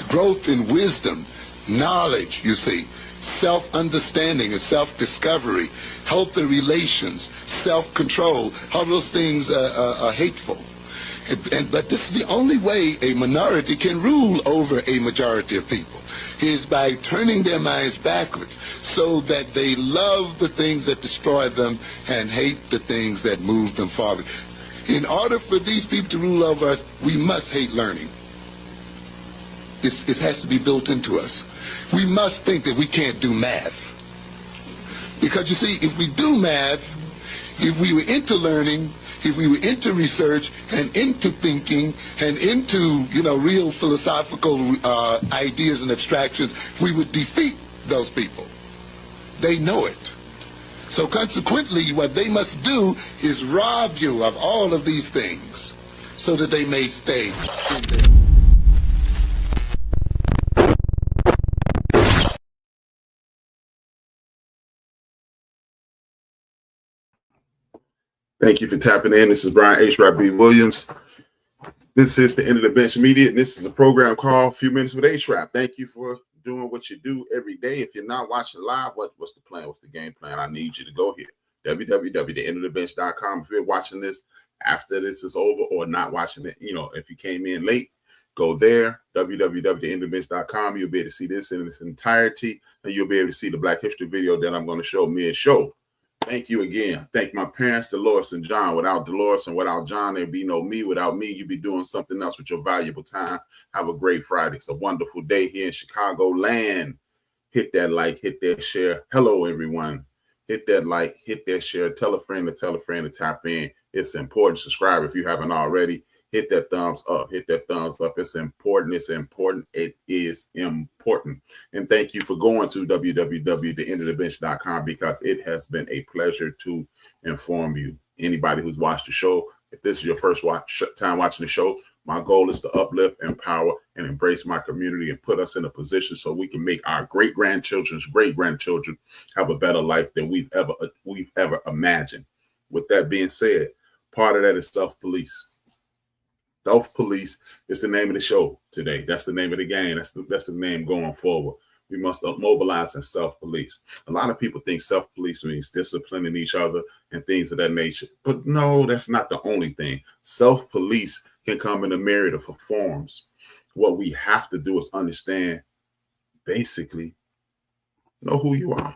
growth in wisdom, knowledge, you see, self-understanding and self-discovery, healthy relations, self-control. All those things are hateful. But this is the only way a minority can rule over a majority of people, is by turning their minds backwards so that they love the things that destroy them and hate the things that move them forward. In order for these people to rule over us, we must hate learning. It has to be built into us. We must think that we can't do math. Because you see, if we do math, if we were into learning, if we were into research and into thinking and into, real philosophical ideas and abstractions, we would defeat those people. They know it. So consequently, what they must do is rob you of all of these things so that they may stay in there. Thank you for tapping in. This is Brian HRap B. Williams. This is the End of the Bench Media, and this is a program called Few Minutes with HRap. Thank you for doing what you do every day. If you're not watching live, what's the plan? What's the game plan? I need you to go here, www.theendofthebench.com. If you're watching this after this is over or not watching it, if you came in late, go there, www.theendofthebench.com. You'll be able to see this in its entirety, and you'll be able to see the Black History video that I'm going to show mid-show. Thank you again. Thank my parents, Dolores and John. Without Dolores and without John, there'd be no me. Without me, you'd be doing something else with your valuable time. Have a great Friday. It's a wonderful day here in Chicago land. Hit that like, hit that share. Hello, everyone. Hit that like, hit that share. Tell a friend to tap in. It's important. Subscribe if you haven't already. Hit that thumbs up. Hit that thumbs up. It's important. It's important. It is important. And thank you for going to www.theendofthebench.com because it has been a pleasure to inform you. Anybody who's watched the show, if this is your first time watching the show, my goal is to uplift, empower, and embrace my community and put us in a position so we can make our great-grandchildren's great-grandchildren have a better life than we've ever imagined. With that being said, part of that is self-police. Self-police is the name of the show today. That's the name of the game. That's the name going forward. We must mobilize and self-police. A lot of people think self-police means disciplining each other and things of that nature. But no, that's not the only thing. Self-police can come in a myriad of forms. What we have to do is understand, basically, know who you are.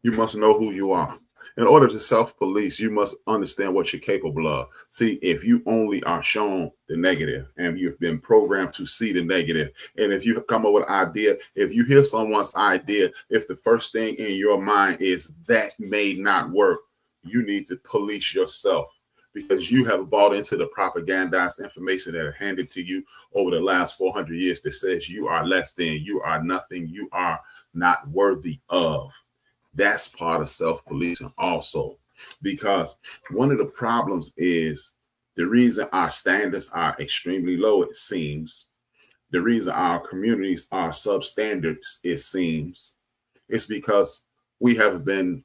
You must know who you are. In order to self-police, you must understand what you're capable of. See, if you only are shown the negative and you've been programmed to see the negative, and if you come up with an idea, if you hear someone's idea, if the first thing in your mind is that may not work, you need to police yourself because you have bought into the propagandized information that are handed to you over the last 400 years that says you are less than, you are nothing, you are not worthy of. That's part of self-policing also, because one of the problems is the reason our standards are extremely low, it seems, the reason our communities are substandards, it seems, is because we have been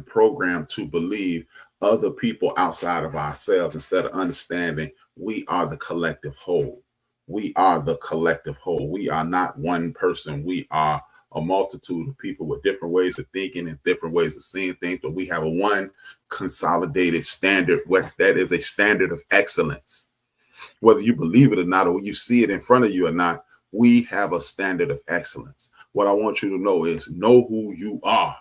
programmed to believe other people outside of ourselves instead of understanding we are the collective whole. We are the collective whole. We are not one person. We are a multitude of people with different ways of thinking and different ways of seeing things, but we have a one consolidated standard, that is a standard of excellence. Whether you believe it or not, or you see it in front of you or not, we have a standard of excellence. What I want you to know is know who you are.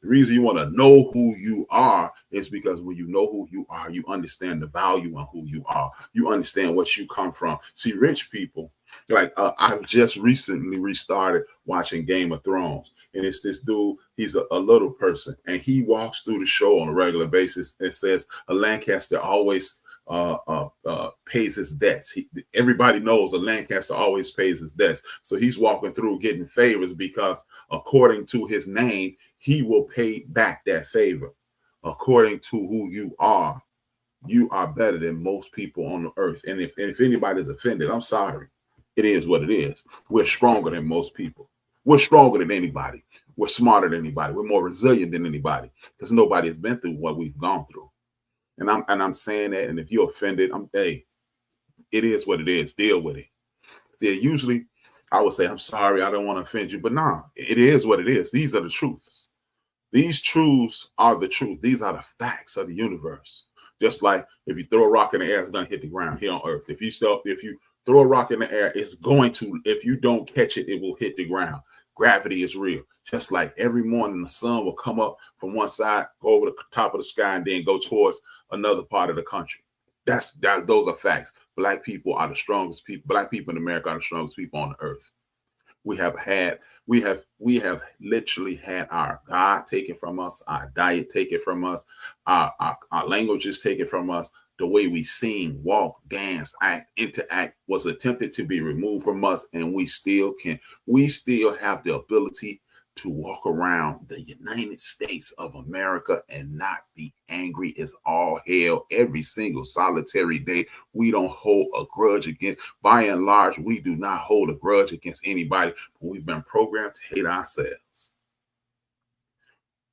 The reason you want to know who you are is because when you know who you are, you understand the value in who you are. You understand what you come from. See, rich people, like I've just recently restarted watching Game of Thrones, and it's this dude, he's a little person, and he walks through the show on a regular basis and says a Lancaster always pays his debts. Everybody knows a Lancaster always pays his debts. So he's walking through getting favors because according to his name, he will pay back that favor. According to who you are better than most people on the earth. And if anybody's offended, I'm sorry. It is what it is. We're stronger than most people. We're stronger than anybody. We're smarter than anybody. We're more resilient than anybody because nobody has been through what we've gone through. And I'm saying that. And if you're offended, it is what it is. Deal with it. See, usually I would say, I'm sorry, I don't want to offend you. But nah, it is what it is. These are the truths. These truths are the truth. These are the facts of the universe. Just like if you throw a rock in the air, it's going to hit the ground here on Earth. If you throw a rock in the air, it's going to, if you don't catch it, it will hit the ground. Gravity is real. Just like every morning the sun will come up from one side, go over the top of the sky, and then go towards another part of the country. Those are facts. Black people are the strongest people. Black people in America are the strongest people on the earth. We have literally had our God taken from us, our diet taken from us, our languages taken from us. The way we sing, walk, dance, act, interact was attempted to be removed from us, and we still have the ability to walk around the United States of America and not be angry as all hell every single solitary day. We don't hold a grudge against, by and large, we do not hold a grudge against anybody, but we've been programmed to hate ourselves.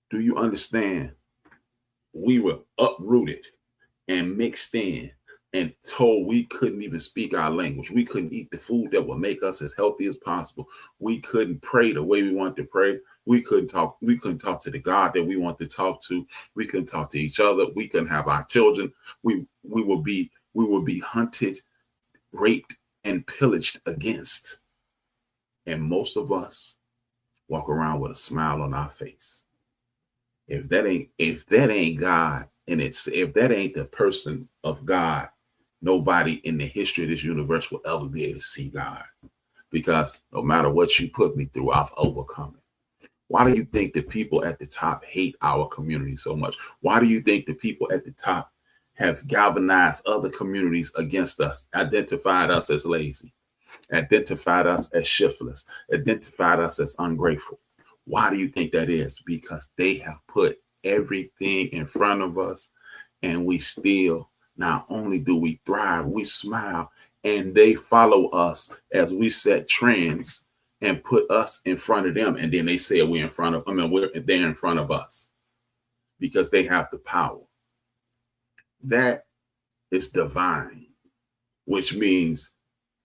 Do you understand? We were uprooted and mixed in and told we couldn't even speak our language. We couldn't eat the food that would make us as healthy as possible. We couldn't pray the way we wanted to pray. We couldn't talk to the God that we want to talk to. We couldn't talk to each other. We couldn't have our children. We would be hunted, raped, and pillaged against. And most of us walk around with a smile on our face. If that ain't God, and if that ain't the person of God, nobody in the history of this universe will ever be able to see God. Because no matter what you put me through, I've overcome it. Why do you think the people at the top hate our community so much? Why do you think the people at the top have galvanized other communities against us, identified us as lazy, identified us as shiftless, identified us as ungrateful? Why do you think that is? Because they have put everything in front of us, and we still, not only do we thrive, we smile, and they follow us as we set trends and put us in front of them. And then they say they're in front of us because they have the power. That is divine, which means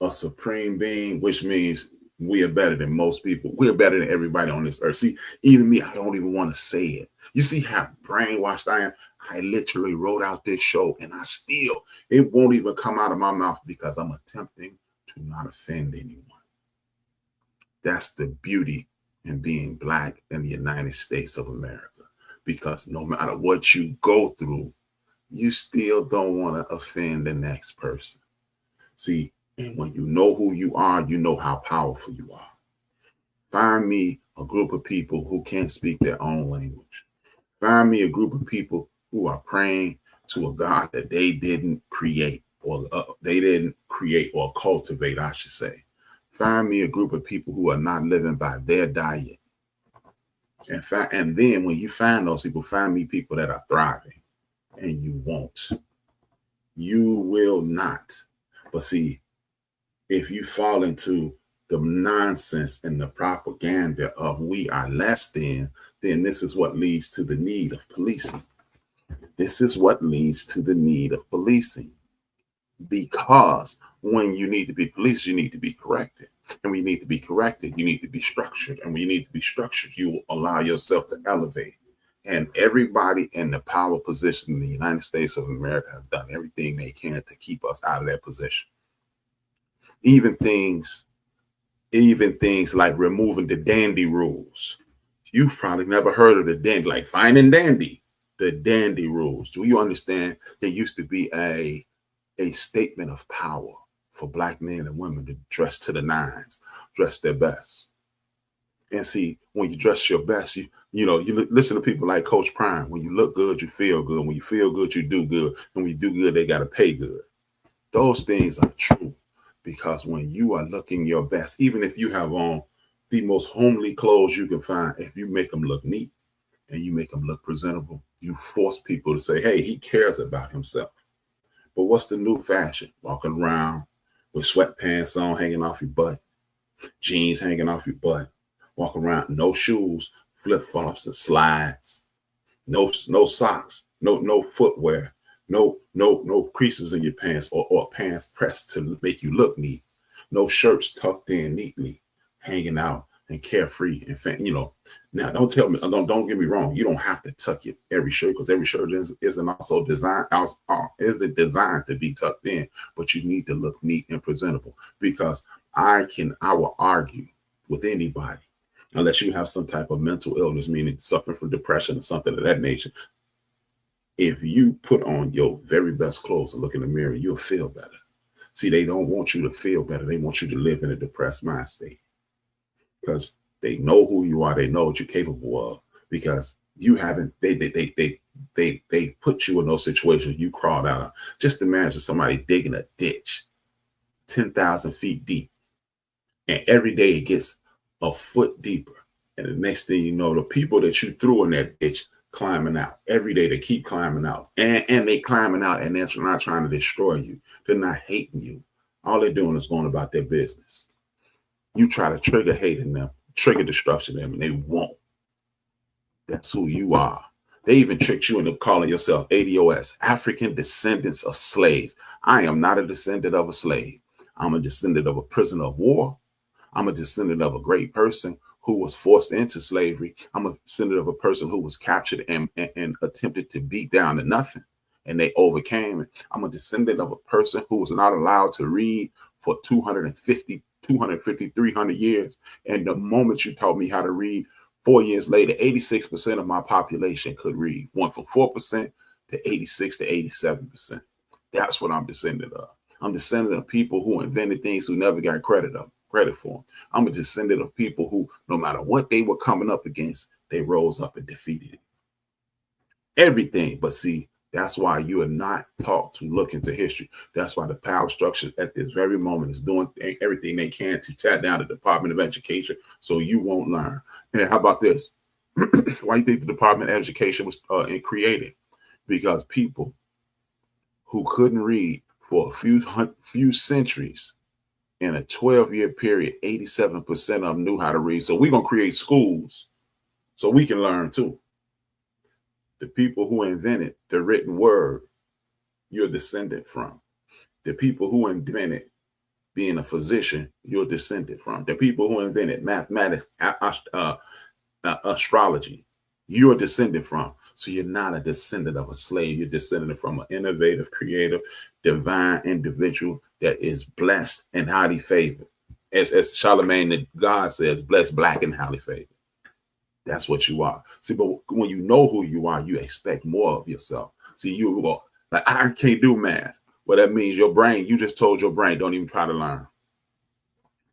a supreme being, which means we are better than most people. We're better than everybody on this earth. See, even me, I don't even want to say it. You see how brainwashed I am? I literally wrote out this show, and it won't even come out of my mouth because I'm attempting to not offend anyone. That's the beauty in being Black in the United States of America, because no matter what you go through, you still don't want to offend the next person. See, and when you know who you are, you know how powerful you are. Find me a group of people who can't speak their own language. Find me a group of people who are praying to a God that they didn't create or cultivate, I should say. Find me a group of people who are not living by their diet. And then when you find those people, find me people that are thriving. And you won't. You will not. But see, if you fall into the nonsense and the propaganda of we are less than, then this is what leads to the need of policing. This is what leads to the need of policing. Because when you need to be policed, you need to be corrected. And when you need to be corrected, you need to be structured. And when you need to be structured, you will allow yourself to elevate. And everybody in the power position in the United States of America has done everything they can to keep us out of that position. Even things like removing the dandy rules. You've probably never heard of the dandy, like fine and dandy, the dandy rules. Do you understand? There used to be a statement of power for Black men and women to dress to the nines, dress their best. And see, when you dress your best, you listen to people like Coach Prime. When you look good, you feel good. When you feel good, you do good. And when you do good, they got to pay good. Those things are true. Because when you are looking your best, even if you have on the most homely clothes you can find, if you make them look neat and you make them look presentable, you force people to say, hey, he cares about himself. But what's the new fashion? Walking around with sweatpants on, hanging off your butt, jeans hanging off your butt, walk around, no shoes, flip-flops and slides, no socks, no footwear. No creases in your pants or pants pressed to make you look neat. No shirts tucked in neatly, hanging out and carefree and Now, don't tell me, don't get me wrong. You don't have to tuck every shirt, because every shirt isn't also designed designed to be tucked in. But you need to look neat and presentable, because I will argue with anybody, unless you have some type of mental illness, meaning suffering from depression or something of that nature. If you put on your very best clothes and look in the mirror, you'll feel better. See, they don't want you to feel better. They want you to live in a depressed mind state, because they know who you are. They know what you're capable of, because you haven't, they put you in those situations you crawled out of. Just imagine somebody digging a ditch 10,000 feet deep, and every day it gets a foot deeper. And the next thing you know, the people that you threw in that ditch climbing out. Every day they keep climbing out, and they climbing out, and they're not trying to destroy you. They're not hating you. All they're doing is going about their business. You try to trigger hate in them, trigger destruction in them, and they won't. That's who you are. They even tricked you into calling yourself ADOS, African Descendants of Slaves. I am not a descendant of a slave. I'm a descendant of a prisoner of war. I'm a descendant of a great person who was forced into slavery. I'm a descendant of a person who was captured and attempted to beat down to nothing, and they overcame it. I'm a descendant of a person who was not allowed to read for 250, 300 years. And the moment you taught me how to read, 4 years later, 86% of my population could read. Went from 4% to 86 to 87%. That's what I'm descendant of. I'm descendant of people who invented things who never got credit for them. I'm a descendant of people who, no matter what they were coming up against, they rose up and defeated it. Everything. But see, that's why you are not taught to look into history. That's why the power structure at this very moment is doing everything they can to tear down the Department of Education, so you won't learn. And how about this? Why do you think the Department of Education was created? Because people who couldn't read for a few centuries, in a 12-year period, 87% of them knew how to read. So we're going to create schools so we can learn too. The people who invented the written word, you're descended from. The people who invented being a physician, you're descended from. The people who invented mathematics, astrology, you're descended from. So you're not a descendant of a slave. You're descended from an innovative, creative, divine individual that is blessed and highly favored. As Charlemagne the God says, blessed, black, and highly favored. That's what you are. See, but when you know who you are, you expect more of yourself. See, you go, like, I can't do math. Well, that means your brain, you just told your brain, don't even try to learn.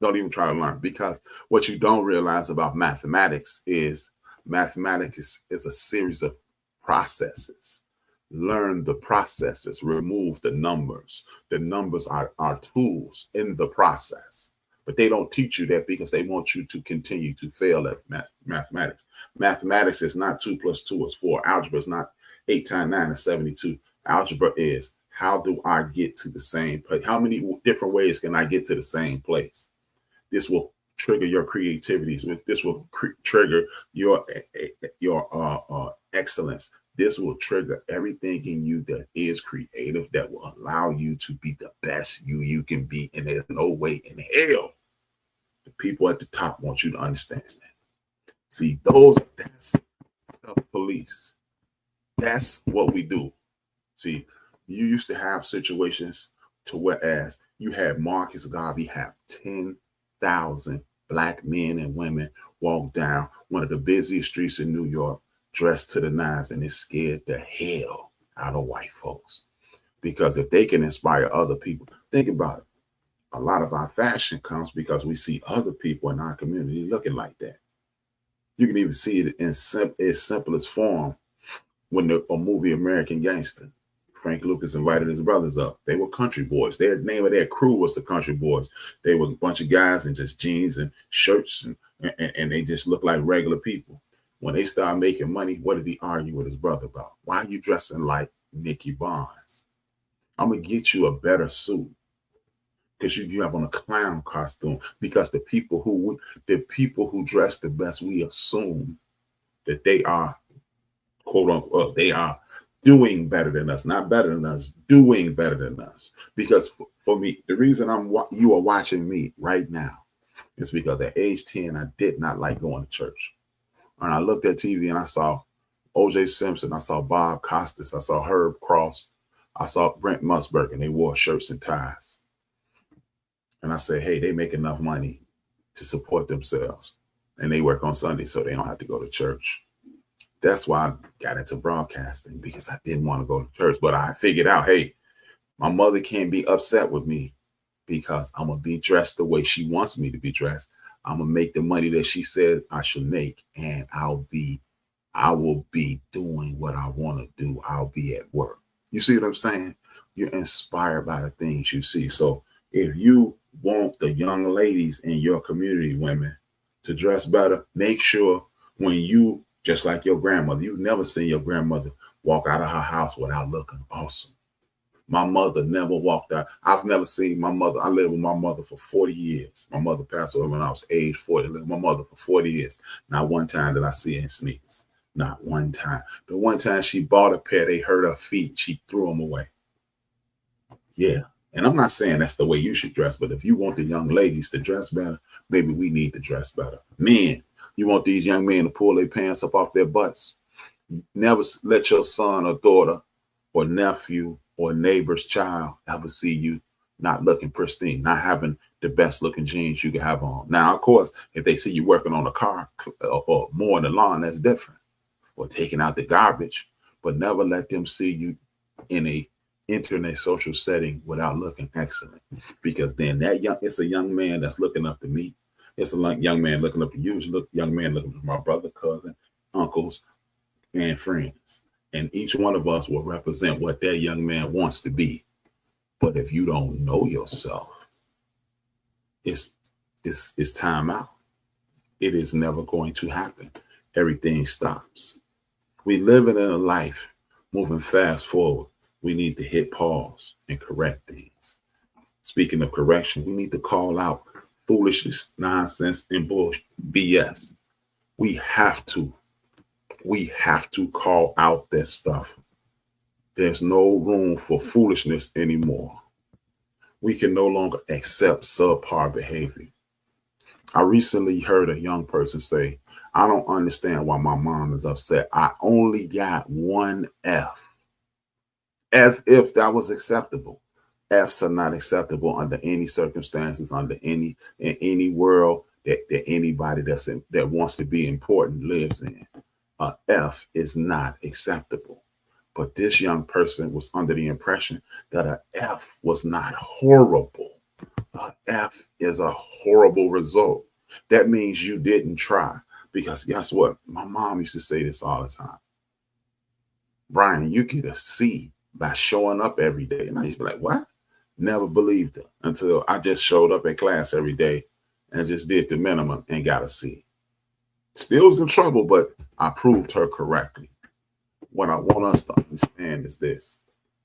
Don't even try to learn. Because what you don't realize about mathematics is a series of processes. Learn the processes, remove the numbers. The numbers are tools in the process. But they don't teach you that because they want you to continue to fail at mathematics. Mathematics is not 2 + 2 is 4. Algebra is not 8 times 9 is 72. Algebra is, how do I get to the same place? How many different ways can I get to the same place? This will trigger your creativities. This will trigger your excellence. This will trigger everything in you that is creative, that will allow you to be the best you can be. And there's no way in hell the people at the top want you to understand that. See, that's self-police. That's what we do. See, you used to have situations to whereas you had Marcus Garvey have 10,000 black men and women walk down one of the busiest streets in New York, dressed to the nines, and it scared the hell out of white folks. Because if they can inspire other people, think about it. A lot of our fashion comes because we see other people in our community looking like that. You can even see it in its simplest form when the movie American Gangster. Frank Lucas invited his brothers up. They were country boys. Their name of their crew was the Country Boys. They were a bunch of guys in just jeans and shirts, and they just looked like regular people. When they started making money, what did he argue with his brother about? Why are you dressing like Nicky Barnes? I'm going to get you a better suit. Because you have on a clown costume. Because the people who dress the best, we assume that they are, quote unquote, they are doing better than us, not better than us, doing better than us. Because for me, the reason you are watching me right now is because at age 10, I did not like going to church. And I looked at TV and I saw O.J. Simpson, I saw Bob Costas, I saw Herb Cross, I saw Brent Musburger, and they wore shirts and ties. And I said, hey, they make enough money to support themselves. And they work on Sunday so they don't have to go to church. That's why I got into broadcasting, because I didn't want to go to church. But I figured out, hey, my mother can't be upset with me because I'm going to be dressed the way she wants me to be dressed. I'm going to make the money that she said I should make. And I will be doing what I want to do. I'll be at work. You see what I'm saying? You're inspired by the things you see. So if you want the young ladies in your community, women, to dress better, make sure when you, just like your grandmother, you've never seen your grandmother walk out of her house without looking awesome. My mother never walked out. I've never seen my mother. I lived with my mother for 40 years. My mother passed away when I was age 40. I lived with my mother for 40 years. Not one time did I see her in sneakers. Not one time. The one time she bought a pair, they hurt her feet. She threw them away. Yeah. And I'm not saying that's the way you should dress, but if you want the young ladies to dress better, maybe we need to dress better. Men, you want these young men to pull their pants up off their butts. Never let your son or daughter or nephew or neighbor's child ever see you not looking pristine, not having the best looking jeans you can have on. Now, of course, if they see you working on a car or mowing the lawn, that's different. Or taking out the garbage, but never let them see you in a internet social setting without looking excellent, because then it's a young man that's looking up to me. It's a young man looking up to you. It's a young man looking up to my brother, cousin, uncles, and friends. And each one of us will represent what that young man wants to be. But if you don't know yourself, it's time out. It is never going to happen. Everything stops. We living in a life moving fast forward. We need to hit pause and correct things. Speaking of correction, we need to call out foolishness, nonsense, and bullshit, BS. We have to call out that stuff. There's no room for foolishness anymore. We can no longer accept subpar behavior. I recently heard a young person say, I don't understand why my mom is upset. I only got one F. As if that was acceptable. F's are not acceptable under any circumstances, in any world that anybody that wants to be important lives in. A F is not acceptable. But this young person was under the impression that a F was not horrible. A F is a horrible result. That means you didn't try. Because guess what? My mom used to say this all the time. Brian, you get a C by showing up every day. And I used to be like, what? Never believed it until I just showed up at class every day and just did the minimum and got a C. Still was in trouble, but I proved her correctly. What I want us to understand is this.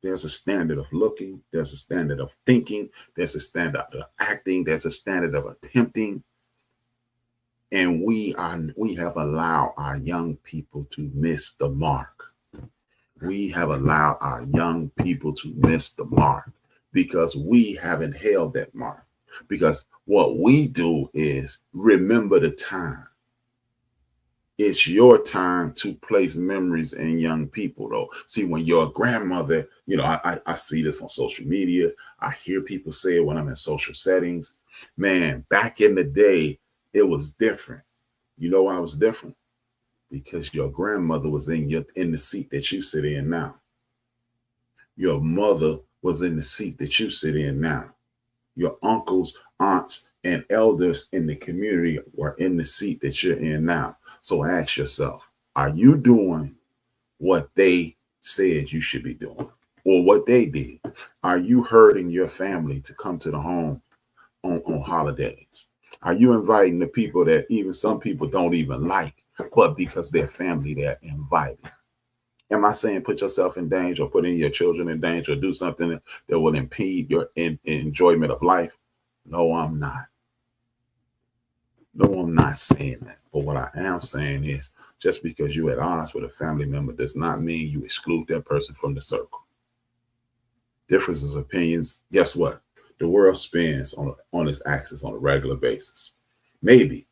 There's a standard of looking. There's a standard of thinking. There's a standard of acting. There's a standard of attempting. And we have allowed our young people to miss the mark. We have allowed our young people to miss the mark because we haven't held that mark. Because what we do is remember the time. It's your time to place memories in young people, though. See, when your grandmother, I see this on social media. I hear people say it when I'm in social settings. Man, back in the day, it was different. You know why it was different? Because your grandmother was in the seat that you sit in now. Your mother was in the seat that you sit in now. Your uncles, aunts, and elders in the community were in the seat that you're in now. So ask yourself, are you doing what they said you should be doing or what they did? Are you hurting your family to come to the home on holidays? Are you inviting the people that even some people don't even like, but because they're family, they're invited? Am I saying put yourself in danger or putting your children in danger or do something that will impede your enjoyment of life? No, I'm not. No, I'm not saying that. But what I am saying is Just because you're at odds with a family member does not mean you exclude that person from the circle. Differences of opinions, guess what? The world spins on its axis on a regular basis. Maybe,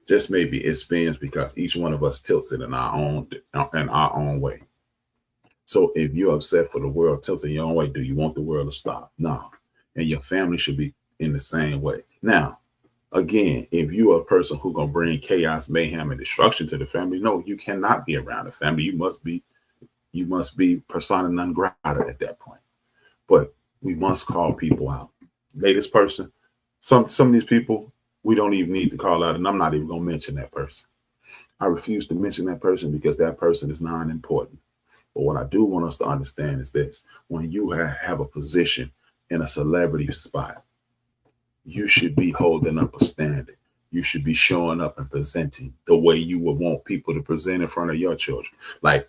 just maybe, it spins because each one of us tilts it in our own way. So if you're upset for the world tilting your own way, do you want the world to stop? No. And your family should be in the same way. Now, again, if you are a person who's going to bring chaos, mayhem, and destruction to the family, no, you cannot be around the family. You must be persona non grata at that point. But we must call people out. Latest person, some of these people, we don't even need to call out, and I'm not even going to mention that person. I refuse to mention that person because that person is non-important. But what I do want us to understand is this: when you have a position in a celebrity spot, you should be holding up a standard. You should be showing up and presenting the way you would want people to present in front of your children. Like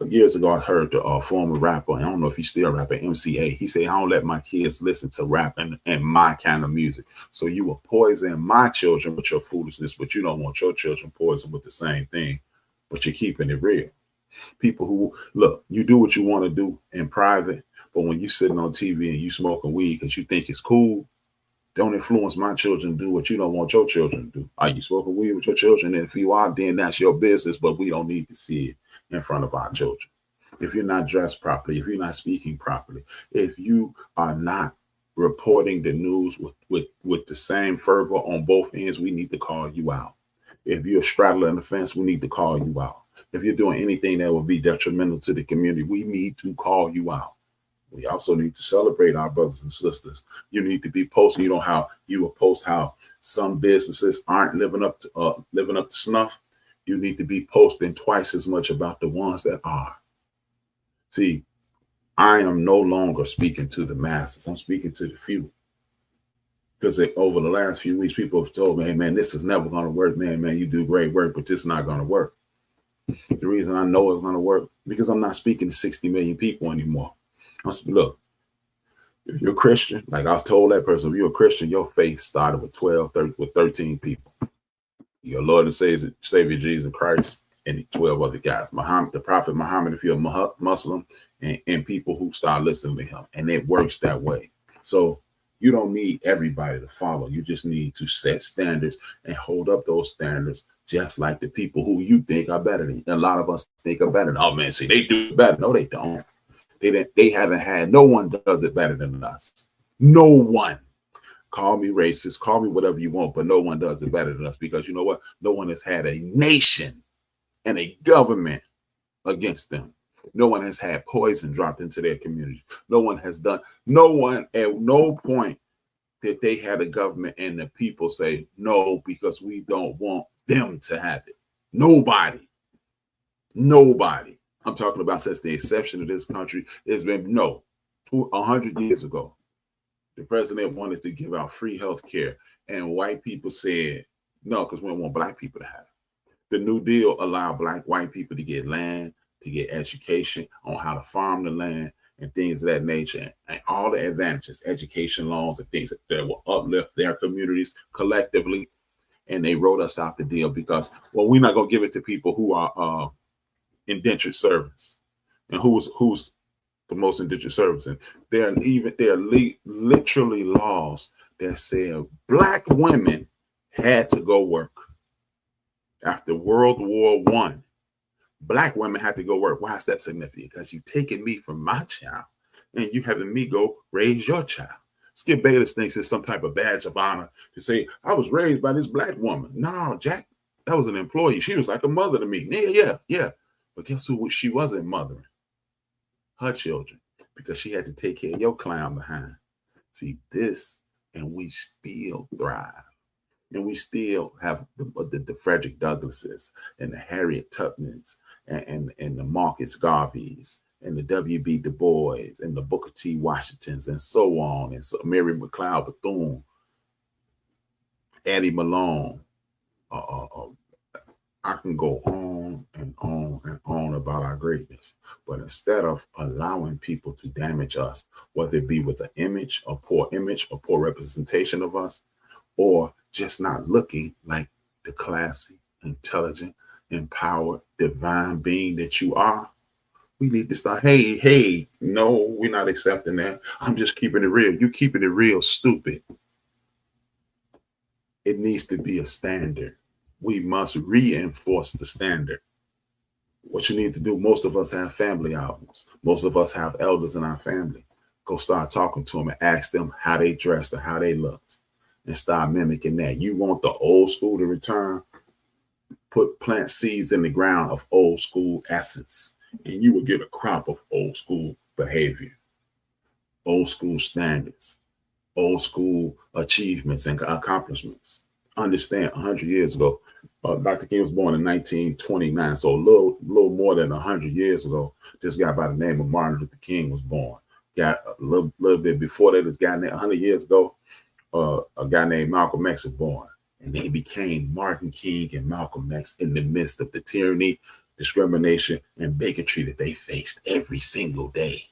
years ago, I heard the former rapper, I don't know if he's still rapping, MCA. He said, I don't let my kids listen to rap and my kind of music. So you will poison my children with your foolishness, but you don't want your children poisoned with the same thing, but you're keeping it real. People who, look, you do what you want to do in private, but when you're sitting on TV and you smoking weed because you think it's cool, don't influence my children to do what you don't want your children to do. Are you smoking weed with your children? And if you are, then that's your business, but we don't need to see it in front of our children. If you're not dressed properly, if you're not speaking properly, if you are not reporting the news with the same fervor on both ends, we need to call you out. If you're straddling the fence, we need to call you out. If you're doing anything that will be detrimental to the community, we need to call you out. We also need to celebrate our brothers and sisters. You need to be posting, you know, how you will post how some businesses aren't living up to snuff. You need to be posting twice as much about the ones that are. See, I am no longer speaking to the masses. I'm speaking to the few. Because over the last few weeks, people have told me, hey, man, this is never going to work. Man, you do great work, but this is not going to work. The reason I know it's going to work, because I'm not speaking to 60 million people anymore. Look, if you're a Christian, like I told that person, if you're a Christian, your faith started with 13 people. Your Lord and Savior Jesus Christ and 12 other guys. Muhammad, the Prophet Muhammad, if you're a Muslim, and people who start listening to him. And it works that way. So you don't need everybody to follow. You just need to set standards and hold up those standards, just like the people who you think are better than you. A lot of us think are better than, oh man, see, they do better. No, they don't. They haven't had, no one does it better than us. No one. Call me racist, call me whatever you want, but no one does it better than us, because you know what? No one has had a nation and a government against them. No one has had poison dropped into their community. No one has done, no one at no point that they had a government and the people say, no, because we don't want them to have it. Nobody. I'm talking about since the inception of this country. It's been, 100 years ago. The president wanted to give out free health care, and white people said no, because we don't want black people to have it. The New Deal allowed white people to get land, to get education on how to farm the land and things of that nature, and all the advantages, education loans and things that will uplift their communities collectively. And they wrote us out the deal because, well, we're not going to give it to people who are indentured servants. And who's the most indentured servants? And there are literally laws that say black women had to go work. After World War I, black women had to go work. Why is that significant? Because you're taking me from my child and you having me go raise your child. Skip Bayless thinks it's some type of badge of honor to say, I was raised by this black woman. No, Jack, that was an employee. She was like a mother to me. Yeah. But guess who she wasn't mothering? Her children, because she had to take care of your clown behind. See, this, and we still thrive. And we still have the Frederick Douglasses and the Harriet Tubmans and the Marcus Garveys and the W.B. Du Bois and the Booker T. Washingtons and so on, and so Mary McLeod Bethune, Addie Malone. I can go on and on and on about our greatness. But instead of allowing people to damage us, whether it be with an image, a poor representation of us, or just not looking like the classy, intelligent, empowered, divine being that you are, we need to start, hey, no, we're not accepting that. I'm just keeping it real. You keeping it real stupid. It needs to be a standard. We must reinforce the standard. What you need to do, most of us have family albums. Most of us have elders in our family. Go start talking to them and ask them how they dressed or how they looked and start mimicking that. You want the old school to return? Plant seeds in the ground of old school essence, and you will get a crop of old school behavior, old school standards, old school achievements and accomplishments. Understand, 100 years ago, Dr. King was born in 1929, so a little more than 100 years ago, this guy by the name of Martin Luther King was born. Got a little bit before that, this guy named 100 years ago, a guy named Malcolm X was born, and they became Martin King and Malcolm X in the midst of the tyranny, discrimination, and bigotry that they faced every single day.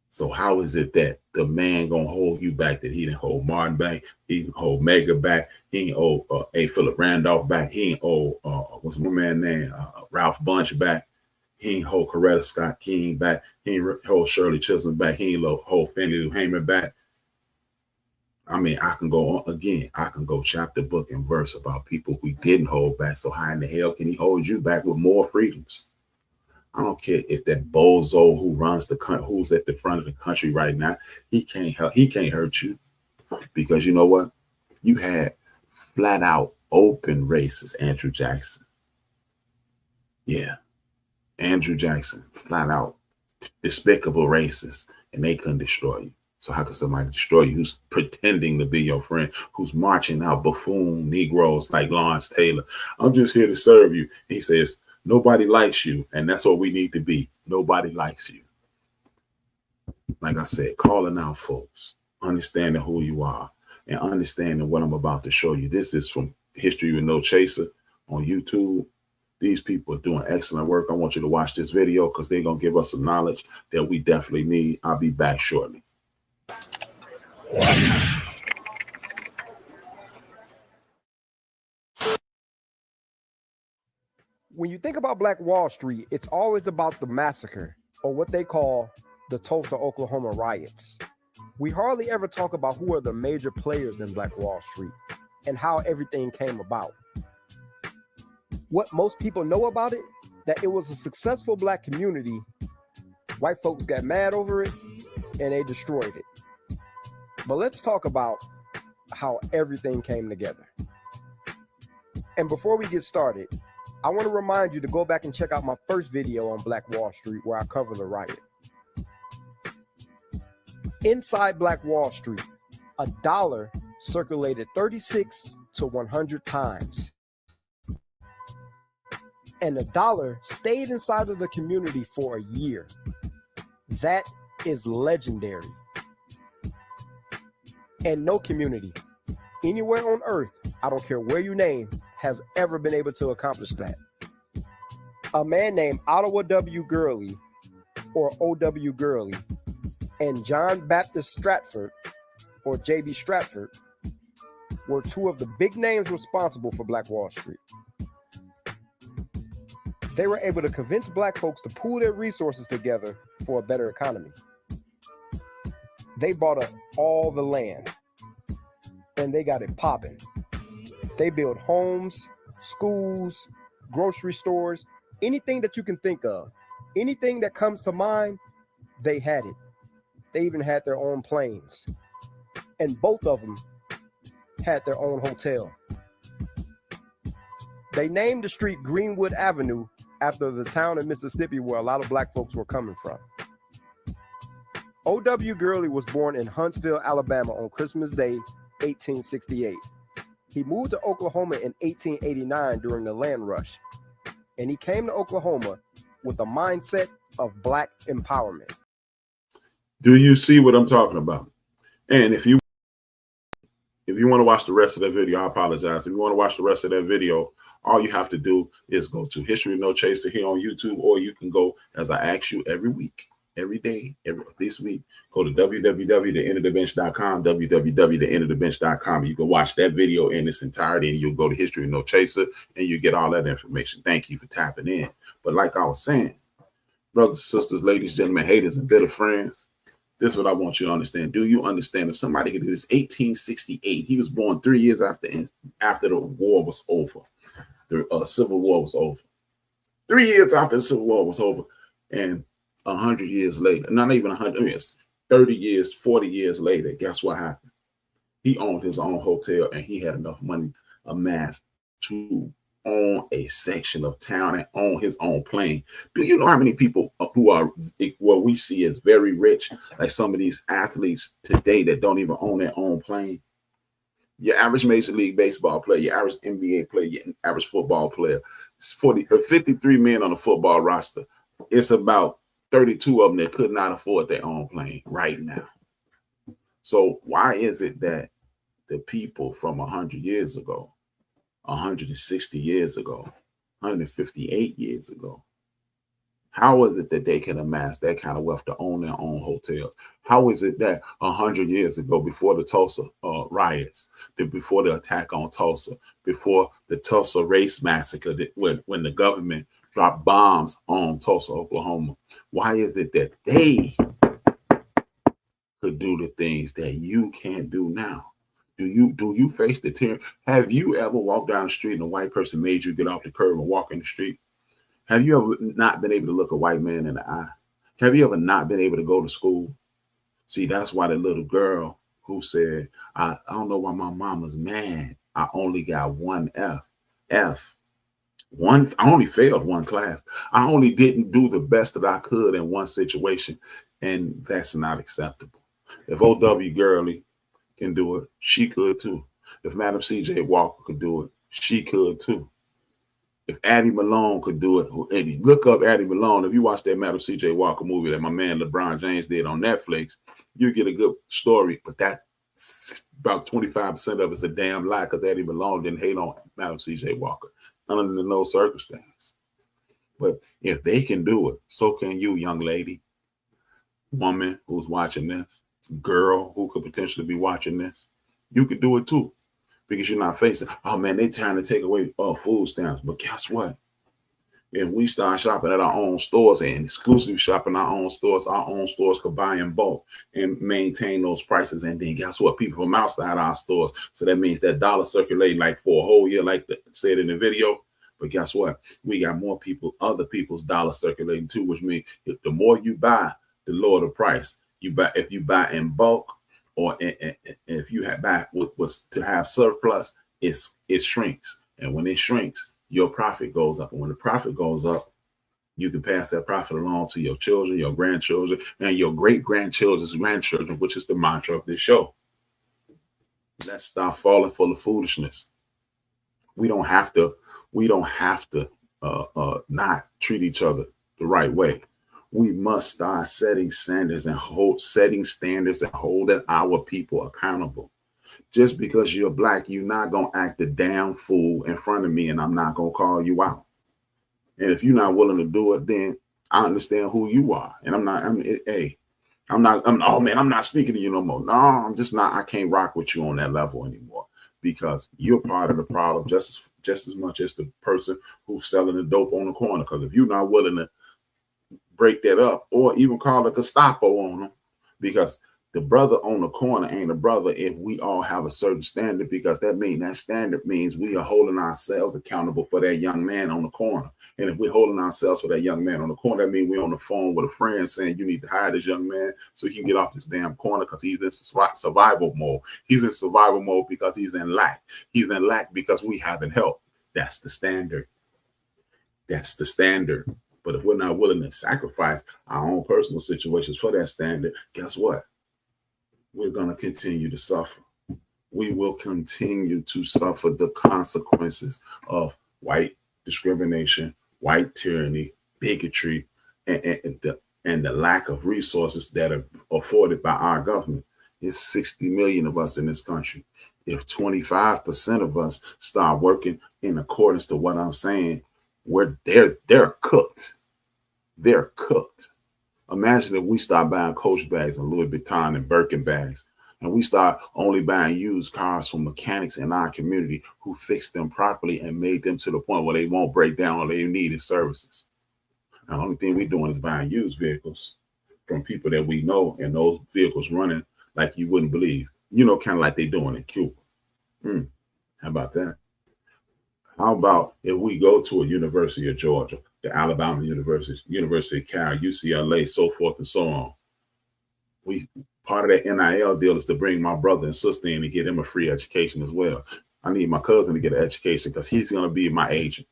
So how is it that the man gonna hold you back that he didn't hold Martin back, he didn't hold Mega back, he didn't hold A. Philip Randolph back, he didn't hold what's my man name, Ralph Bunche back, he didn't hold Coretta Scott King back, he didn't hold Shirley Chisholm back, he didn't hold Fannie Lou Hamer back. I mean, I can go on again. I can go chapter, book, and verse about people who didn't hold back. So how in the hell can he hold you back with more freedoms? I don't care if that bozo who runs the country, who's at the front of the country right now, he can't hurt you, because you know what? You had flat out open racist Andrew Jackson. Yeah, Andrew Jackson, flat out despicable racist, and they couldn't destroy you. So how can somebody destroy you who's pretending to be your friend, who's marching out buffoon Negroes like Lawrence Taylor? I'm just here to serve you. He says, nobody likes you, and that's what we need to be. Nobody likes you. Like I said, calling out folks, understanding who you are, and understanding what I'm about to show you. This is from History with No Chaser on YouTube. These people are doing excellent work. I want you to watch this video because they're going to give us some knowledge that we definitely need. I'll be back shortly. When you think about Black Wall Street, it's always about the massacre, or what they call the Tulsa, Oklahoma riots. We hardly ever talk about who are the major players in Black Wall Street and how everything came about. What most people know about it, that it was a successful Black community. White folks got mad over it and they destroyed it. But let's talk about how everything came together. And before we get started, I want to remind you to go back and check out my first video on Black Wall Street where I cover the riot. Inside Black Wall Street, a dollar circulated 36 to 100 times. And a dollar stayed inside of the community for a year. That is legendary. And no community anywhere on earth, I don't care where you name, has ever been able to accomplish that. A man named Ottawa W. Gurley, or O.W. Gurley, and John Baptist Stratford, or J.B. Stratford, were two of the big names responsible for Black Wall Street. They were able to convince Black folks to pool their resources together for a better economy. They bought up all the land and they got it popping. They built homes, schools, grocery stores, anything that you can think of, anything that comes to mind, they had it. They even had their own planes. And both of them had their own hotel. They named the street Greenwood Avenue after the town in Mississippi where a lot of Black folks were coming from. O.W. Gurley was born in Huntsville, Alabama on Christmas Day, 1868. He moved to Oklahoma in 1889 during the land rush. And he came to Oklahoma with a mindset of Black empowerment. Do you see what I'm talking about? And if you want to watch the rest of that video, I apologize. If you want to watch the rest of that video, all you have to do is go to History No Chaser here on YouTube, or you can go, as I ask you every week, every day, this week. Go to www.theendofthebench.com, www.theendofthebench.com. You can watch that video in its entirety, and you'll go to History No Chaser, and you get all that information. Thank you for tapping in. But like I was saying, brothers, sisters, ladies, gentlemen, haters, and bitter friends, this is what I want you to understand. Do you understand if somebody could do this? 1868, he was born 3 years after the war was over. The Civil War was over. 3 years after the Civil War was over, and 100 years later, not even 100 years, 30 years, 40 years later, guess what happened? He owned his own hotel, and he had enough money amassed to own a section of town and own his own plane. Do you know how many people who are what we see as very rich, like some of these athletes today that don't even own their own plane? Your average Major League Baseball player, your average NBA player, your average football player, it's 53 men on the football roster. It's about 32 of them that could not afford their own plane right now. So why is it that the people from 100 years ago, 160 years ago, 158 years ago, how is it that they can amass that kind of wealth to own their own hotels? How is it that 100 years ago, before the Tulsa riots, before the attack on Tulsa, before the Tulsa race massacre, when the government dropped bombs on Tulsa, Oklahoma, why is it that they could do the things that you can't do now? Do you face the terror? Have you ever walked down the street and a white person made you get off the curb and walk in the street? Have you ever not been able to look a white man in the eye? Have you ever not been able to go to school? See, that's why the little girl who said, I don't know why my mama's mad. I only got one F. I only failed one class. I only didn't do the best that I could in one situation. And that's not acceptable. If O.W. Gurley can do it, she could too. If Madam C.J. Walker could do it, she could too. If Addie Malone could do it, and look up Addie Malone. If you watch that Madam C.J. Walker movie that my man LeBron James did on Netflix, you get a good story. But that about 25% of it's a damn lie, because Addie Malone didn't hate on Madam C.J. Walker under no circumstance. But if they can do it, so can you, young lady, woman who's watching this, girl who could potentially be watching this. You could do it too, because you're not facing, oh man, they trying to take away food stamps. But guess what? If we start shopping at our own stores and exclusive shopping our own stores could buy in bulk and maintain those prices. And then guess what? People from outside our stores. So that means that dollar circulating like for a whole year, like said in the video. But guess what? We got more people, other people's dollar circulating too, which means if the more you buy, the lower the price. If you buy in bulk, or if you have buy was to have surplus, it shrinks. And when it shrinks, your profit goes up. And when the profit goes up, you can pass that profit along to your children, your grandchildren, and your great-grandchildren's grandchildren, which is the mantra of this show. Let's stop falling for the foolishness. We don't have to not treat each other the right way. We must start setting standards and holding our people accountable. Just because you're black, you're not going to act a damn fool in front of me, and I'm not going to call you out. And if you're not willing to do it, then I understand who you are. And I'm not speaking to you no more. No, I'm just not. I can't rock with you on that level anymore, because you're part of the problem just as much as the person who's selling the dope on the corner. Because if you're not willing to break that up, or even call a Gestapo on them, because the brother on the corner ain't a brother if we all have a certain standard, because that standard means we are holding ourselves accountable for that young man on the corner. And if we're holding ourselves for that young man on the corner, that means we're on the phone with a friend saying you need to hire this young man so he can get off this damn corner, because he's in survival mode. He's in survival mode because he's in lack. He's in lack because we haven't helped. That's the standard. That's the standard. But if we're not willing to sacrifice our own personal situations for that standard, guess what? We're going to continue to suffer. We will continue to suffer the consequences of white discrimination, white tyranny, bigotry, and the lack of resources that are afforded by our government. There's 60 million of us in this country. If 25% of us start working in accordance to what I'm saying, they're cooked. They're cooked. Imagine if we start buying Coach bags and Louis Vuitton and Birkin bags, and we start only buying used cars from mechanics in our community who fixed them properly and made them to the point where they won't break down or they need is services. And the only thing we're doing is buying used vehicles from people that we know, and those vehicles running like you wouldn't believe. You know, kind of like they're doing in Cuba. How about that? How about if we go to a University of Georgia, the Alabama University, University of Cal, UCLA, so forth and so on. Part of that NIL deal is to bring my brother and sister in and get him a free education as well. I need my cousin to get an education because he's going to be my agent.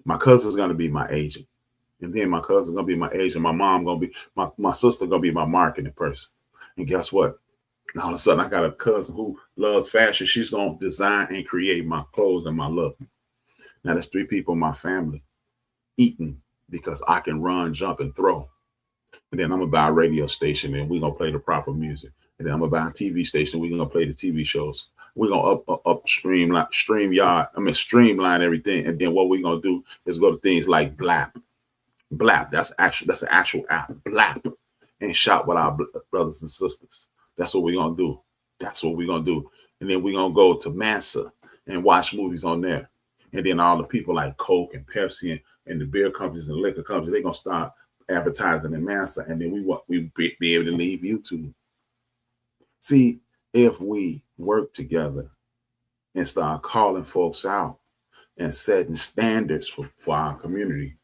My cousin's going to be my agent. And then my cousin's going to be my agent. My mom going to be, my sister going to be my marketing person. And guess what? All of a sudden, I got a cousin who loves fashion. She's going to design and create my clothes and my look. Now, there's 3 people in my family eating because I can run, jump, and throw. And then I'm going to buy a radio station, and we're going to play the proper music. And then I'm going to buy a TV station. We're going to play the TV shows. We're going to streamline everything. And then what we're going to do is go to things like Blap. Blap, that's an actual app. Blap. And shop with our brothers and sisters. That's what we're going to do. That's what we're going to do. And then we're going to go to Mansa and watch movies on there. And then all the people like Coke and Pepsi and the beer companies and liquor companies, they're going to start advertising in Mansa. And then we be able to leave YouTube. See, if we work together and start calling folks out and setting standards for our community,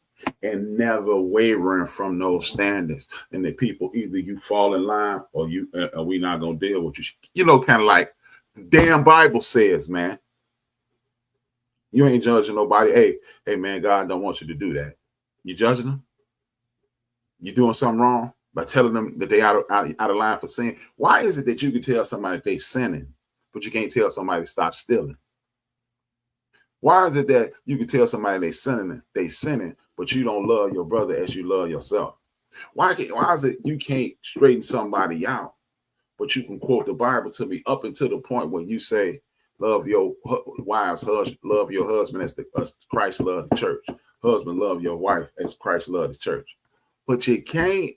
and never wavering from those standards, and the people, either you fall in line or we not gonna deal with you. You know, kind of like the damn Bible says, man. You ain't judging nobody. Hey, man, God don't want you to do that. You judging them? You doing something wrong by telling them that they out of line for sin? Why is it that you can tell somebody they sinning, but you can't tell somebody to stop stealing? Why is it that you can tell somebody they sinning, but you don't love your brother as you love yourself? Why is it you can't straighten somebody out, but you can quote the Bible to me up until the point where you say, love your wives, love your husband as Christ loved the church. Husband, love your wife as Christ loved the church. But you can't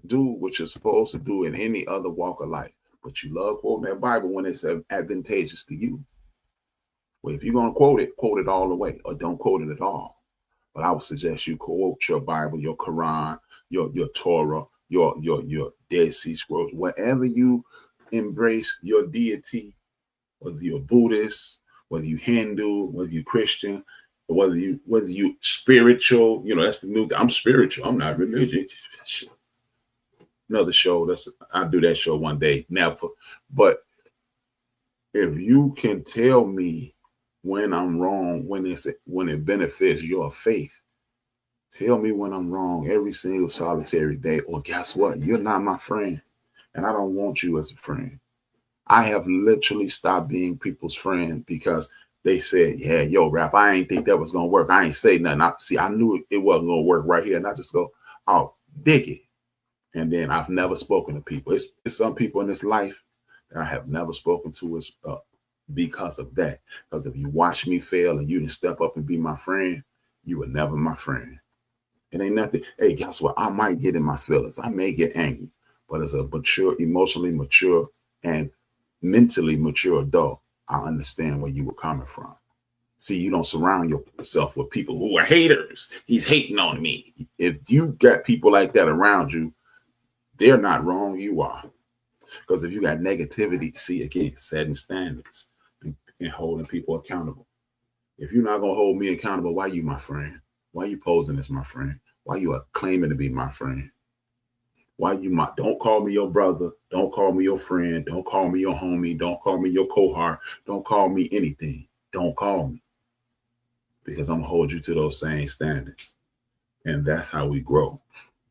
do what you're supposed to do in any other walk of life. But you love quoting that Bible when it's advantageous to you. Well, if you're going to quote it all the way, or don't quote it at all. But I would suggest you quote your Bible, your Quran, your Torah, your Dead Sea Scrolls, wherever you embrace your deity, whether you're Buddhist, whether you Hindu, whether you Christian, or whether you spiritual. You know, that's the new. I'm spiritual. I'm not religious. Another show. I'll do that show one day. Never. But if you can tell me when I'm wrong, when it benefits your faith, tell me when I'm wrong every single solitary day. Or guess what? You're not my friend, and I don't want you as a friend. I have literally stopped being people's friend because they said, yeah, yo, Rap, I ain't think that was going to work. I ain't say nothing. I knew it wasn't going to work right here. And I just go, oh, dig it. And then I've never spoken to people. It's some people in this life that I have never spoken to because of that. Because if you watch me fail and you didn't step up and be my friend, you were never my friend. It ain't nothing. Hey, guess what? I might get in my feelings. I may get angry. But as a mature, emotionally mature, and mentally mature adult, I understand where you were coming from. See, you don't surround yourself with people who are haters. He's hating on me. If you got people like that around you, they're not wrong. You are. Because if you got negativity, see, again, setting standards and holding people accountable. If you're not going to hold me accountable, why you my friend? Why you posing as my friend? Why you are claiming to be my friend? Why you don't call me your brother. Don't call me your friend. Don't call me your homie. Don't call me your cohort. Don't call me anything. Don't call me. Because I'm going to hold you to those same standards. And that's how we grow.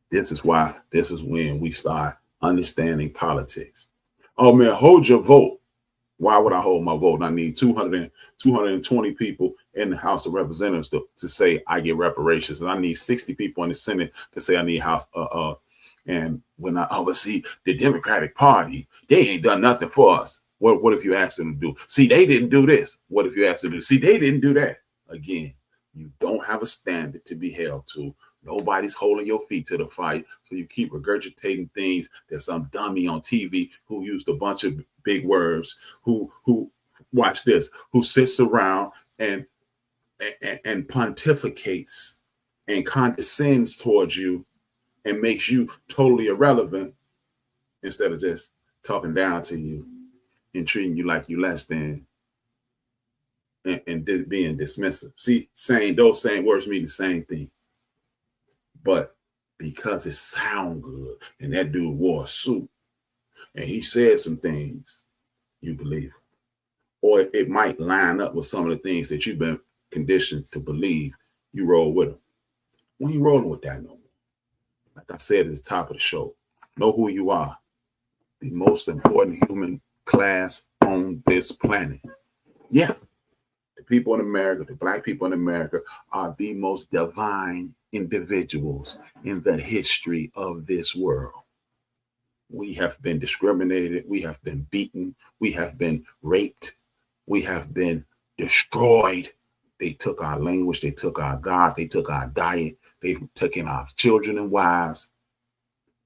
This is when we start understanding politics. Oh, man, hold your vote. Why would I hold my vote? I need 220 people in the House of Representatives to say I get reparations. And I need 60 people in the Senate to say I need and when I see the Democratic Party, they ain't done nothing for us. What if you ask them to do? See, they didn't do this. What if you ask them to do? See, they didn't do that. Again, you don't have a standard to be held to Nobody's holding your feet to the fire. So you keep regurgitating things that some dummy on TV who used a bunch of big words, who watch this, who sits around and pontificates and condescends towards you and makes you totally irrelevant instead of just talking down to you and treating you like you less than and being dismissive. See, those same words mean the same thing. But because it sound good and that dude wore a suit and he said some things, you believe him. Or it might line up with some of the things that you've been conditioned to believe, you roll with him. We ain't rolling with that no more. Like I said at the top of the show, know who you are. The most important human class on this planet. Yeah. The people in America, the black people in America are the most divine individuals in the history of this world. We have been discriminated. We have been beaten. We have been raped. We have been destroyed. They took our language. They took our God. They took our diet. They've taken our children and wives.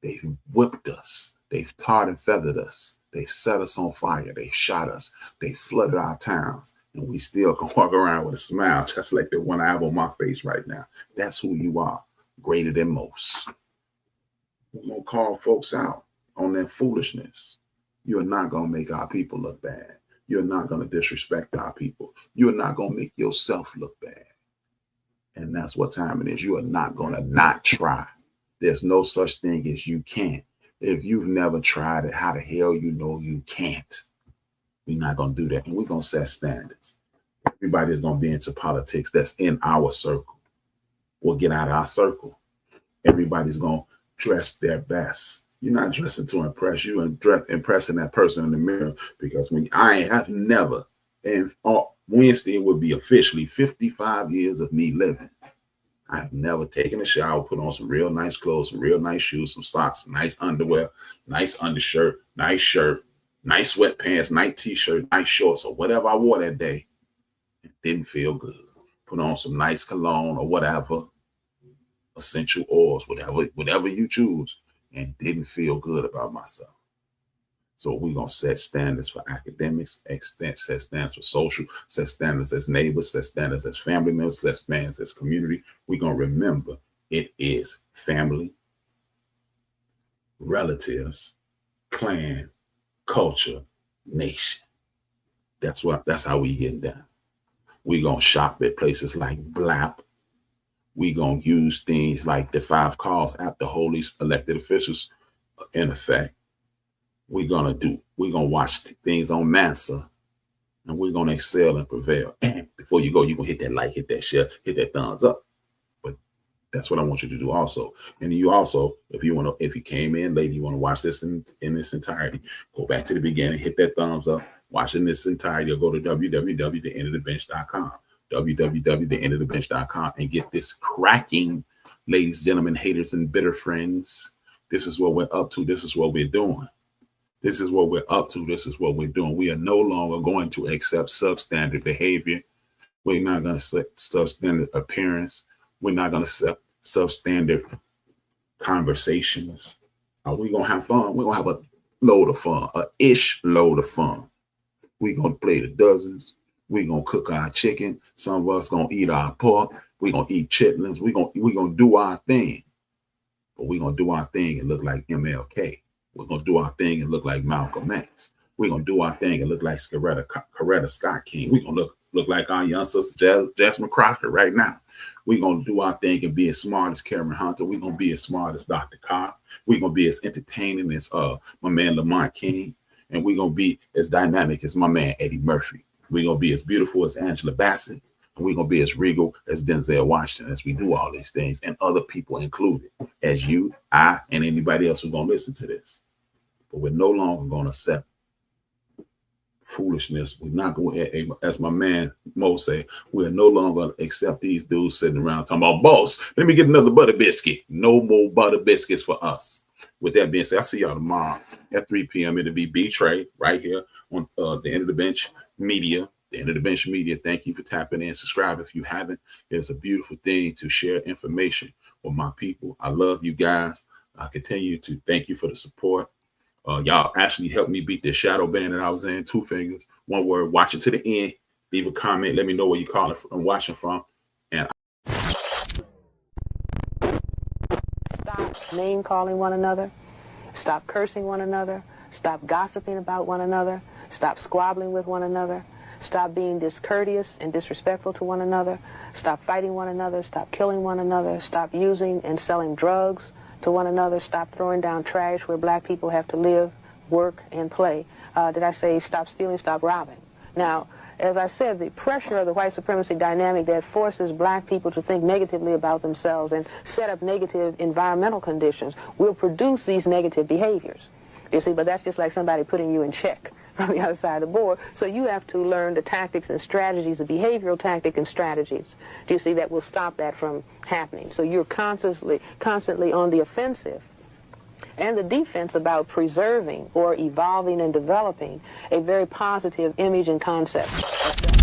They've whipped us. They've tarred and feathered us. They've set us on fire. They've shot us. They flooded our towns. And we still can walk around with a smile, just like the one I have on my face right now. That's who you are, greater than most. We're going to call folks out on their foolishness. You're not going to make our people look bad. You're not going to disrespect our people. You're not going to make yourself look bad. And that's what time it is. You are not going to not try. There's no such thing as you can't. If you've never tried it, how the hell you know you can't? We're not going to do that. And we're going to set standards. Everybody's going to be into politics that's in our circle. We'll get out of our circle. Everybody's going to dress their best. You're not dressing to impress you and impressing that person in the mirror, because when I have never, and on Wednesday it would be officially 55 years of me living. I have never taken a shower, put on some real nice clothes, some real nice shoes, some socks, nice underwear, nice undershirt, nice shirt, nice sweatpants, nice t-shirt, nice shorts, or whatever I wore that day. It didn't feel good. Put on some nice cologne or whatever, essential oils, whatever you choose, and didn't feel good about myself. So we're going to set standards for academics, set standards for social, set standards as neighbors, set standards as family members, set standards as community. We're going to remember it is family, relatives, clan, culture, nation. That's how we get down. We're going to shop at places like BLAP. We're going to use things like the 5 calls after Holy elected officials in effect. We're going to watch things on Massa, and we're going to excel and prevail. And before you go, you're going to hit that like, hit that share, hit that thumbs up. But that's what I want you to do also. And you also, if you came in late, you want to watch this in this entirety, go back to the beginning, hit that thumbs up, watch in this entirety, or go to www.theendofthebench.com, www.theendofthebench.com, and get this cracking, ladies, gentlemen, haters, and bitter friends. This is what we're up to. This is what we're doing. This is what we're up to. This is what we're doing. We are no longer going to accept substandard behavior. We're not going to accept substandard appearance. We're not going to accept substandard conversations. Are we going to have fun? We're going to have a load of fun, load of fun. We're going to play the dozens. We're going to cook our chicken. Some of us going to eat our pork. We're going to eat chitlins. We're going to do our thing. But we're going to do our thing and look like MLK. We're going to do our thing and look like Malcolm X. We're going to do our thing and look like Coretta Scott King. We're going to look like our young sister Jasmine Crocker right now. We're going to do our thing and be as smart as Cameron Hunter. We're going to be as smart as Dr. Cobb. We're going to be as entertaining as my man Lamont King. And we're going to be as dynamic as my man Eddie Murphy. We're going to be as beautiful as Angela Bassett. And we're going to be as regal as Denzel Washington as we do all these things, and other people included, as you, I, and anybody else who's going to listen to this. But we're no longer going to accept foolishness. We're not going to, as my man Mo say, we're no longer going to accept these dudes sitting around talking about, boss, let me get another butter biscuit. No more butter biscuits for us. With that being said, I'll see y'all tomorrow at 3 p.m. It'll be B-Tray right here on the End of the Bench Media. The End of the Bench Media, thank you for tapping in. Subscribe if you haven't. It's a beautiful thing to share information with my people. I love you guys. I continue to thank you for the support. Y'all actually helped me beat the shadow band that I was in. 2 fingers, 1 word. Watch it to the end. Leave a comment. Let me know where you're calling from, watching from. And stop name calling one another. Stop cursing one another. Stop gossiping about one another. Stop squabbling with one another. Stop being discourteous and disrespectful to one another. Stop fighting one another. Stop killing one another. Stop using and selling drugs to one another. Stop throwing down trash where black people have to live, work, and play. Did I say stop stealing, stop robbing? Now, as I said, the pressure of the white supremacy dynamic that forces black people to think negatively about themselves and set up negative environmental conditions will produce these negative behaviors. You see, but that's just like somebody putting you in check from the other side of the board. So you have to learn the tactics and strategies, the behavioral tactics and strategies, do you see, that will stop that from happening. So you're constantly on the offensive and the defense about preserving or evolving and developing a very positive image and concept of self.